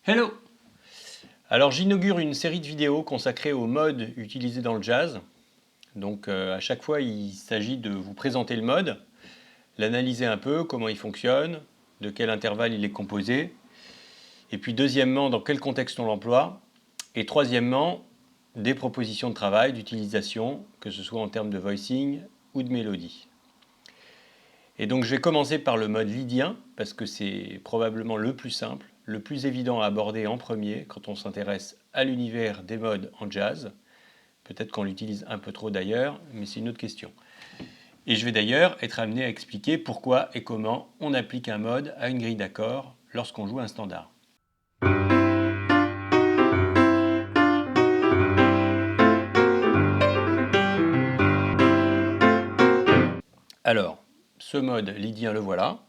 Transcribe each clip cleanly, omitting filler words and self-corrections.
Hello! Alors j'inaugure une série de vidéos consacrées aux modes utilisés dans le jazz. Donc à chaque fois il s'agit de vous présenter le mode, l'analyser un peu, comment il fonctionne, de quel intervalle il est composé, et puis deuxièmement dans quel contexte on l'emploie, et troisièmement des propositions de travail, d'utilisation, que ce soit en termes de voicing ou de mélodie. Et donc je vais commencer par le mode lydien, parce que c'est probablement le plus simple, le plus évident à aborder en premier quand on s'intéresse à l'univers des modes en jazz. Peut-être qu'on l'utilise un peu trop d'ailleurs, mais c'est une autre question. Et je vais d'ailleurs être amené à expliquer pourquoi et comment on applique un mode à une grille d'accords lorsqu'on joue un standard. Alors, ce mode lydien le voilà.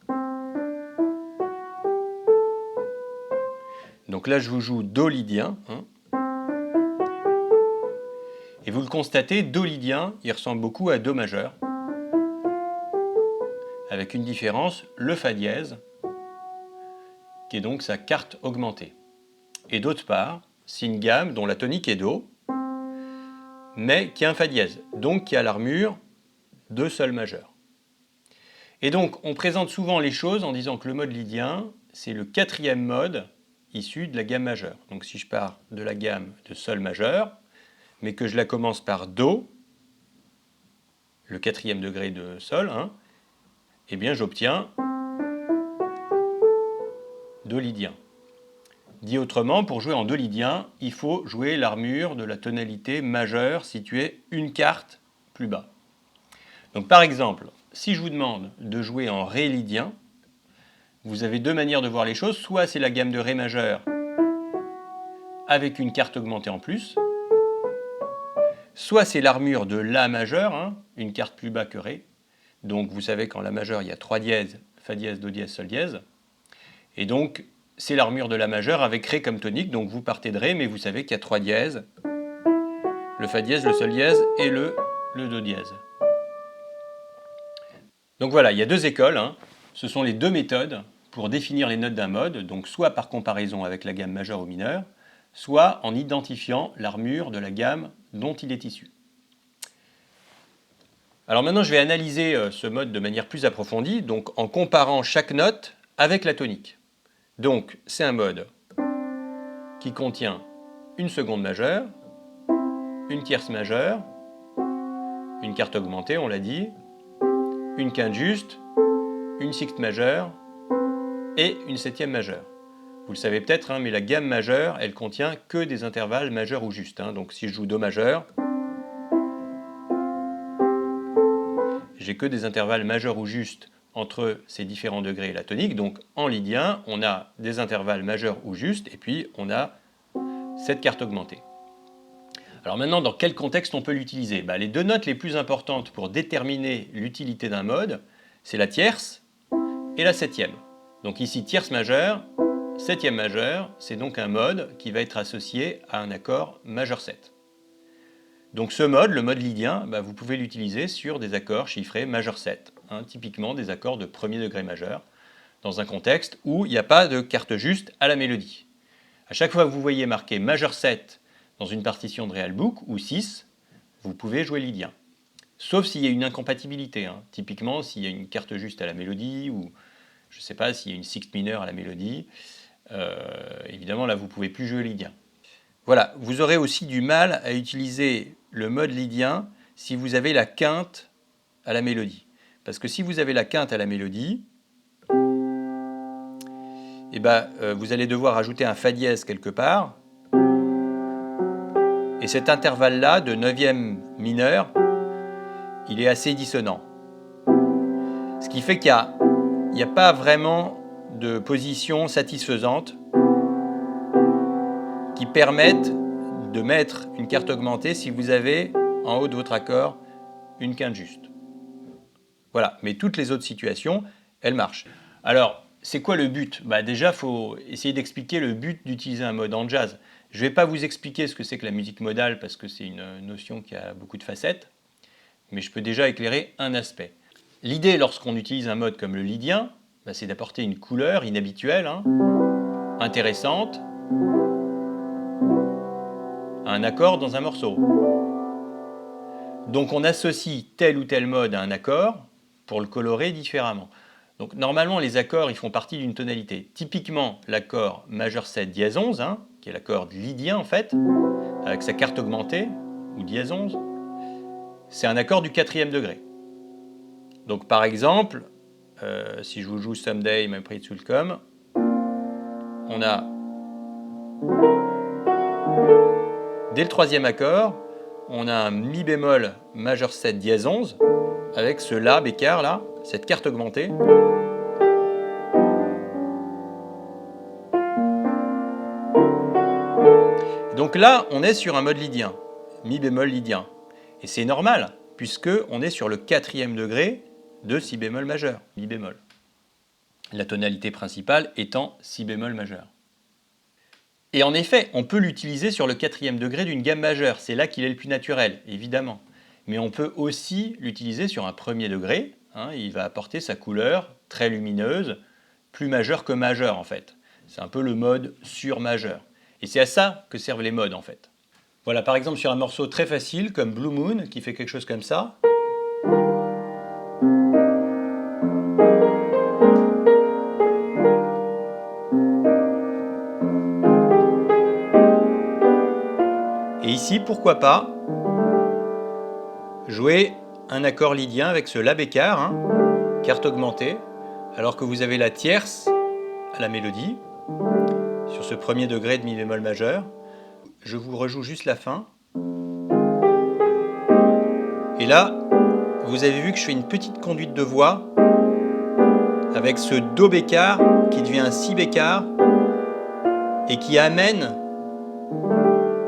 Donc là je vous joue Do lydien. Et vous le constatez, Do lydien, il ressemble beaucoup à Do majeur. Avec une différence, le Fa dièse, qui est donc sa quarte augmentée. Et d'autre part, c'est une gamme dont la tonique est Do, mais qui a un Fa dièse, donc qui a l'armure de Sol majeur. Et donc on présente souvent les choses en disant que le mode lydien, c'est le quatrième mode issu de la gamme majeure. Donc si je pars de la gamme de Sol majeur, mais que je la commence par Do, le quatrième degré de Sol, eh bien j'obtiens Do lydien. Dit autrement, pour jouer en Do lydien, il faut jouer l'armure de la tonalité majeure située une quarte plus bas. Donc par exemple, si je vous demande de jouer en Ré lydien, vous avez deux manières de voir les choses. Soit c'est la gamme de Ré majeur avec une quarte augmentée en plus, soit c'est l'armure de La majeur, une quarte plus bas que Ré. Donc vous savez qu'en La majeur, il y a 3 dièses, Fa dièse, Do dièse, Sol dièse. Et donc c'est l'armure de La majeur avec Ré comme tonique. Donc vous partez de Ré, mais vous savez qu'il y a 3 dièses, le Fa dièse, le Sol dièse et le Do dièse. Donc voilà, il y a deux écoles. Ce sont les deux méthodes pour définir les notes d'un mode, donc soit par comparaison avec la gamme majeure ou mineure, soit en identifiant l'armure de la gamme dont il est issu. Alors maintenant, je vais analyser ce mode de manière plus approfondie, donc en comparant chaque note avec la tonique. Donc c'est un mode qui contient une seconde majeure, une tierce majeure, une quarte augmentée, on l'a dit, une quinte juste, une sixte majeure et une septième majeure. Vous le savez peut-être, mais la gamme majeure, elle contient que des intervalles majeurs ou justes. Donc si je joue Do majeur, j'ai que des intervalles majeurs ou justes entre ces différents degrés et la tonique. Donc en lydien, on a des intervalles majeurs ou justes, et puis on a cette quarte augmentée. Alors maintenant, dans quel contexte on peut l'utiliser? Les deux notes les plus importantes pour déterminer l'utilité d'un mode, c'est la tierce et la septième. Donc ici, tierce majeure, septième majeure, c'est donc un mode qui va être associé à un accord majeur 7. Donc ce mode, le mode lydien, vous pouvez l'utiliser sur des accords chiffrés majeur 7, typiquement des accords de premier degré majeur, dans un contexte où il n'y a pas de carte juste à la mélodie. À chaque fois que vous voyez marqué majeur 7 dans une partition de Real Book ou 6, vous pouvez jouer lydien. Sauf s'il y a une incompatibilité, typiquement s'il y a une carte juste à la mélodie ou je ne sais pas s'il y a une sixte mineure à la mélodie, évidemment là vous ne pouvez plus jouer lydien. Voilà, vous aurez aussi du mal à utiliser le mode lydien si vous avez la quinte à la mélodie. Parce que si vous avez la quinte à la mélodie, vous allez devoir ajouter un Fa dièse quelque part. Et cet intervalle-là de 9e mineur, il est assez dissonant. Ce qui fait qu'il n'y a pas vraiment de position satisfaisante qui permettent de mettre une carte augmentée si vous avez en haut de votre accord une quinte juste. Voilà, mais toutes les autres situations, elles marchent. Alors, c'est quoi le but? Déjà, il faut essayer d'expliquer le but d'utiliser un mode en jazz. Je ne vais pas vous expliquer ce que c'est que la musique modale parce que c'est une notion qui a beaucoup de facettes, mais je peux déjà éclairer un aspect. L'idée lorsqu'on utilise un mode comme le lydien, c'est d'apporter une couleur inhabituelle, intéressante, à un accord dans un morceau. Donc on associe tel ou tel mode à un accord pour le colorer différemment. Donc normalement les accords ils font partie d'une tonalité. Typiquement l'accord majeur 7 dièse 11, qui est l'accord lydien en fait, avec sa carte augmentée, ou dièse 11, c'est un accord du 4e degré. Donc par exemple, si je vous joue Someday My Prince Will Come, on a dès le 3e accord, on a un mi bémol majeur 7 dièse 11 avec ce La bécard là, cette carte augmentée. Donc là, on est sur un mode lydien, mi bémol lydien. Et c'est normal, puisque on est sur le 4e degré de si bémol majeur, mi bémol. La tonalité principale étant si bémol majeur. Et en effet, on peut l'utiliser sur le 4e degré d'une gamme majeure, c'est là qu'il est le plus naturel, évidemment. Mais on peut aussi l'utiliser sur un 1er degré, il va apporter sa couleur très lumineuse, plus majeure que majeure en fait. C'est un peu le mode sur majeur. Et c'est à ça que servent les modes en fait. Voilà, par exemple sur un morceau très facile comme Blue Moon, qui fait quelque chose comme ça. Et ici, pourquoi pas jouer un accord lydien avec ce La bécard, carte augmentée, alors que vous avez la tierce à la mélodie, sur ce 1er degré de mi bémol majeur. Je vous rejoue juste la fin. Et là, vous avez vu que je fais une petite conduite de voix avec ce Do bécard qui devient un Si bécard et qui amène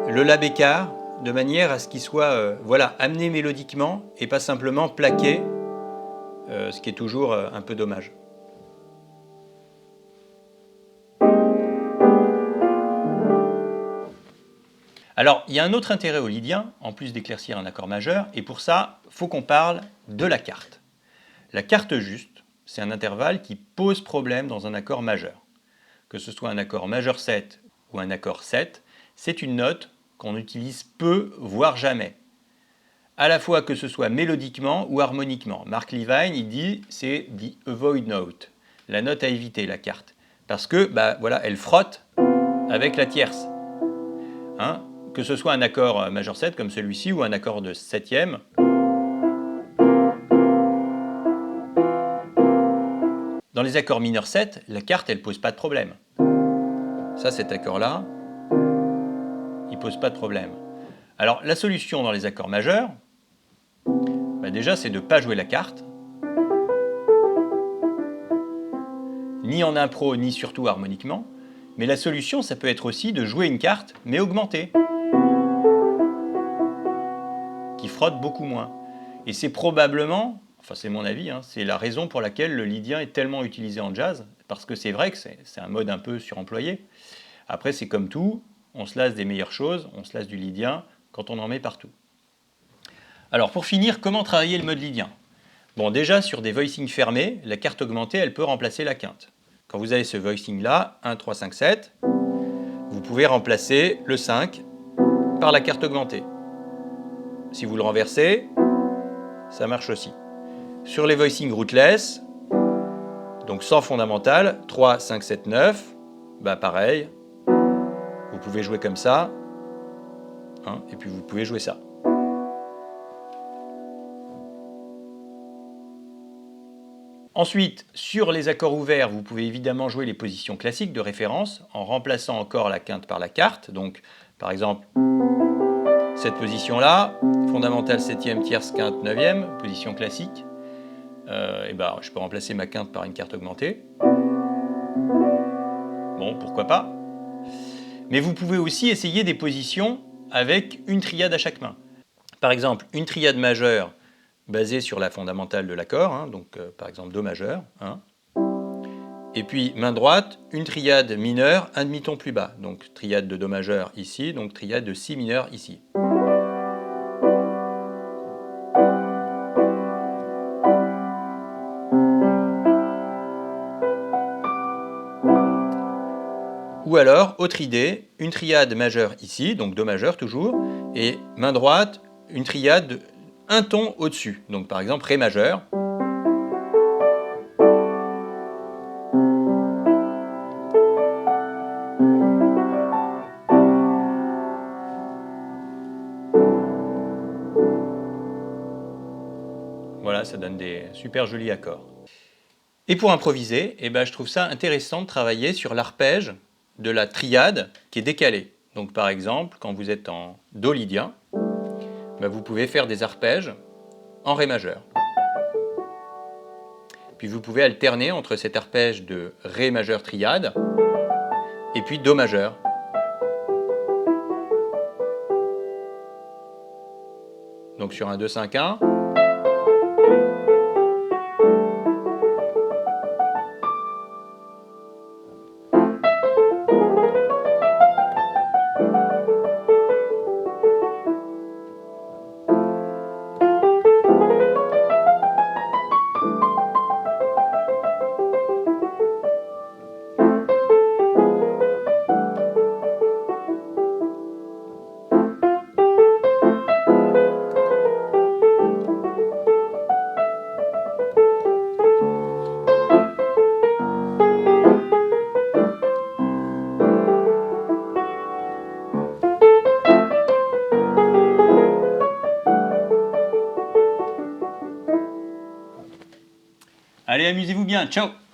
le La bécard de manière à ce qu'il soit amené mélodiquement et pas simplement plaqué, ce qui est toujours un peu dommage. Alors, il y a un autre intérêt au lydien, en plus d'éclaircir un accord majeur, et pour ça, il faut qu'on parle de la quarte. La quarte juste, c'est un intervalle qui pose problème dans un accord majeur. Que ce soit un accord majeur 7 ou un accord 7, c'est une note qu'on utilise peu, voire jamais. À la fois que ce soit mélodiquement ou harmoniquement. Mark Levine, il dit, c'est the avoid note, la note à éviter, la quarte. Parce que, elle frotte avec la tierce. Que ce soit un accord majeur 7 comme celui-ci ou un accord de 7e. Dans les accords mineurs 7, la quarte elle pose pas de problème. Ça, cet accord-là, il pose pas de problème. Alors la solution dans les accords majeurs, déjà c'est de ne pas jouer la quarte, ni en impro ni surtout harmoniquement, mais la solution ça peut être aussi de jouer une carte mais augmentée, qui frotte beaucoup moins. Et c'est probablement, enfin c'est mon avis, c'est la raison pour laquelle le lydien est tellement utilisé en jazz, parce que c'est vrai que c'est un mode un peu suremployé. Après c'est comme tout, on se lasse des meilleures choses, on se lasse du lydien quand on en met partout. Alors pour finir, comment travailler le mode lydien? Bon, déjà sur des voicings fermés, la carte augmentée elle peut remplacer la quinte. Quand vous avez ce voicing là, 1, 3, 5, 7, vous pouvez remplacer le 5 par la carte augmentée. Si vous le renversez, ça marche aussi. Sur les voicings rootless, donc sans fondamental, 3, 5, 7, 9, pareil, vous pouvez jouer comme ça, et puis vous pouvez jouer ça. Ensuite, sur les accords ouverts, vous pouvez évidemment jouer les positions classiques de référence en remplaçant encore la quinte par la quarte. Donc, par exemple, cette position-là, fondamentale 7e, tierce, quinte, 9e, position classique. Je peux remplacer ma quinte par une carte augmentée. Bon, pourquoi pas. Mais vous pouvez aussi essayer des positions avec une triade à chaque main. Par exemple, une triade majeure basée sur la fondamentale de l'accord, donc par exemple Do majeur. Et puis main droite, une triade mineure, un demi-ton plus bas. Donc triade de Do majeur ici, donc triade de Si mineur ici. Ou Ou alors, autre idée, une triade majeure ici, donc Do majeur toujours, et main droite, une triade un ton au-dessus. Donc par exemple, Ré majeur. Voilà, ça donne des super jolis accords. Et pour improviser, eh ben, je trouve ça intéressant de travailler sur l'arpège de la triade qui est décalée. Donc par exemple, quand vous êtes en Do lydien, ben, vous pouvez faire des arpèges en Ré majeur. Puis vous pouvez alterner entre cet arpège de Ré majeur triade et puis Do majeur. Donc sur un 2-5-1, allez, amusez-vous bien, ciao!